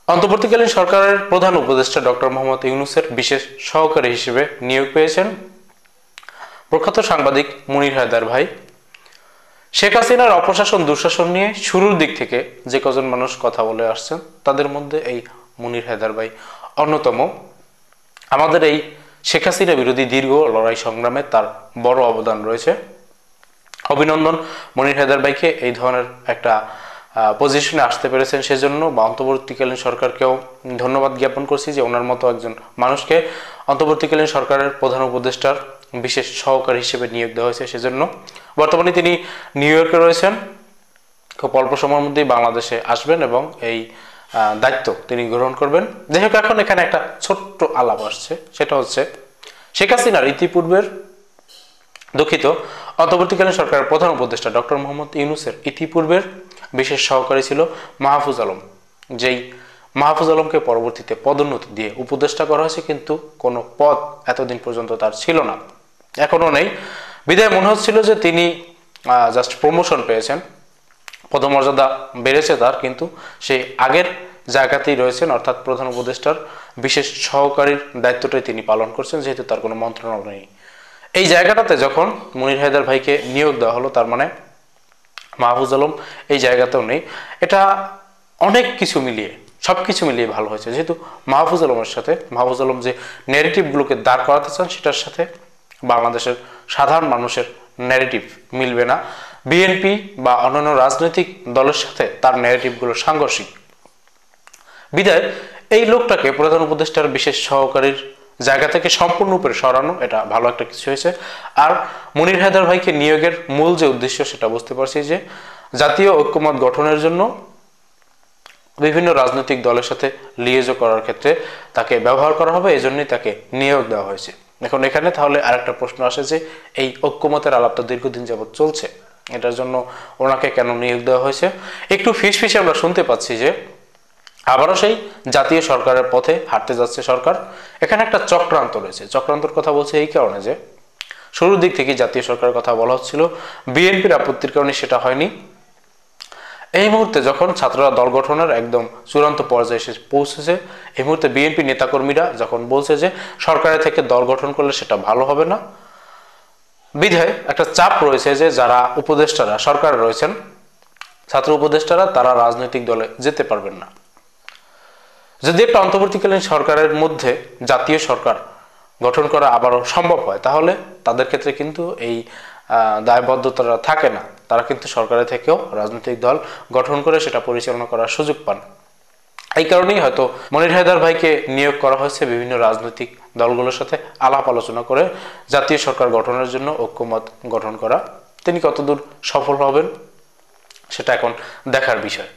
অন্তর্বর্তীকালীন সরকারের প্রধান উপদেষ্টা ডক্টর মোহাম্মদ ইউনূসের বিশেষ সহকারী হিসেবে নিয়োগ পেয়েছেন প্রখ্যাত সাংবাদিক মুনীর হায়দার ভাই। শেখ হাসিনার অপশাসন দুঃশাসন নিয়ে শুরুর দিক থেকে যে কজন মানুষ কথা বলে আসছেন তাদের মধ্যে এই মুনীর হায়দার ভাই অন্যতম। আমাদের এই শেখ হাসিনা বিরোধী দীর্ঘ লড়াই সংগ্রামে তার বড় অবদান রয়েছে। অভিনন্দন মুনীর হায়দার ভাইকে এই ধরনের একটা পজিশনে আসতে পেরেছেন সেজন্য, বা অন্তর্বর্তীকালীন সরকারকেও ধন্যবাদ জ্ঞাপন করছি যে ওনার মতো একজন মানুষকে অন্তর্বর্তীকালীন সরকারের প্রধান উপদেষ্টার বিশেষ সহকারী হিসেবে নিয়োগ দেওয়া হয়েছে সেজন্য। বর্তমানে তিনি নিউ ইয়র্কে রয়েছেন, খুব অল্প সময়ের মধ্যেই বাংলাদেশে আসবেন এবং এই দায়িত্ব তিনি গ্রহণ করবেন। যাই হোক, এখন এখানে একটা ছোট্ট আলাপ আসছে, সেটা হচ্ছে শেখ হাসিনার ইতিপূর্বের অন্তর্বর্তীকালীন সরকারের প্রধান উপদেষ্টা ডক্টর মোহাম্মদ ইউনূসের ইতিপূর্বের বিশেষ সহকারী ছিল মাহফুজ আলম, যেই মাহফুজ আলমকে পরবর্তীতে পদোন্নতি দিয়ে উপদেষ্টা করা হয়েছে, কিন্তু কোনো পদ এতদিন পর্যন্ত তার ছিল না, এখনো নেই। বিদায় মনে হচ্ছিল যে তিনি জাস্ট প্রমোশন পেয়েছেন, পদমর্যাদা বেড়েছে তার, কিন্তু সেই আগের জায়গাতেই রয়েছেন, অর্থাৎ প্রধান উপদেষ্টার বিশেষ সহকারীর দায়িত্বটাই তিনি পালন করছেন, যেহেতু তার কোনো মন্ত্রণালয় নেই। এই জায়গাটাতে যখন মুনীর হায়দার ভাইকে নিয়োগ দেওয়া হলো, তার মানে মাহফুজ আলম এই জায়গাতেও নেই। এটা অনেক কিছু মিলিয়ে, সব কিছু মিলিয়ে ভালো হয়েছে, যেহেতু মাহফুজ আলম যে ন্যারেটিভগুলোকে দাঁড় করাতে চান সেটার সাথে বাংলাদেশের সাধারণ মানুষের ন্যারেটিভ মিলবে না। বিএনপি বা অন্যান্য রাজনৈতিক দলের সাথে তার ন্যারেটিভগুলো সাংঘর্ষিক। বিদায় এই লোকটাকে প্রধান উপদেষ্টার বিশেষ সহকারীর জায়গা থেকে সম্পূর্ণরূপে সরানো, এটা ভালো একটা কিছু হয়েছে। আর মুনীর হায়দার ভাইকে নিয়োগের মূল যে উদ্দেশ্য সেটা বুঝতে পারছি, যে জাতীয় ঐক্যমত গঠনের জন্য বিভিন্ন রাজনৈতিক দলের সাথে লিয়েজো করার ক্ষেত্রে তাকে ব্যবহার করা হবে, এই জন্যই তাকে নিয়োগ দেওয়া হয়েছে। এখন এখানে তাহলে আরেকটা প্রশ্ন আসে যে এই ঐক্যমতের আলাপটা দীর্ঘদিন যাবৎ চলছে, এটার জন্য ওনাকে কেন নিয়োগ দেওয়া হয়েছে? একটু ফিসফিসে আমরা শুনতে পাচ্ছি যে আবারও সেই জাতীয় সরকারের পথে হাঁটতে যাচ্ছে সরকার। এখানে একটা চক্রান্ত রয়েছে। চক্রান্তর কথা বলছে এই কারণে যে শুরুর দিক থেকে জাতীয় সরকারের কথা বলা হচ্ছিল, বিএনপির আপত্তির কারণে সেটা হয়নি। এই মুহূর্তে যখন ছাত্ররা দল গঠনের একদম চূড়ান্ত পর্যায়ে এসে পৌঁছেছে, এই মুহূর্তে বিএনপি নেতাকর্মীরা যখন বলছে যে সরকারের থেকে দল গঠন করলে সেটা ভালো হবে না, বিধায় একটা চাপ রয়েছে যে যারা উপদেষ্টারা সরকারে রয়েছেন, ছাত্র উপদেষ্টারা, তারা রাজনৈতিক দলে যেতে পারবেন না। যদি একটা অন্তর্বর্তীকালীন সরকারের মধ্যে জাতীয় সরকার গঠন করা আবারও সম্ভব হয়, তাহলে তাদের ক্ষেত্রে কিন্তু এই দায়বদ্ধতাটা থাকে না, তারা কিন্তু সরকারের থেকেও রাজনৈতিক দল গঠন করে সেটা পরিচালনা করার সুযোগ পান। এই কারণেই হয়তো মুনীর হায়দার ভাইকে নিয়োগ করা হয়েছে বিভিন্ন রাজনৈতিক দলগুলোর সাথে আলাপ আলোচনা করে জাতীয় সরকার গঠনের জন্য ঐক্যমত গঠন করা। তিনি কতদূর সফল হবেন সেটা এখন দেখার বিষয়।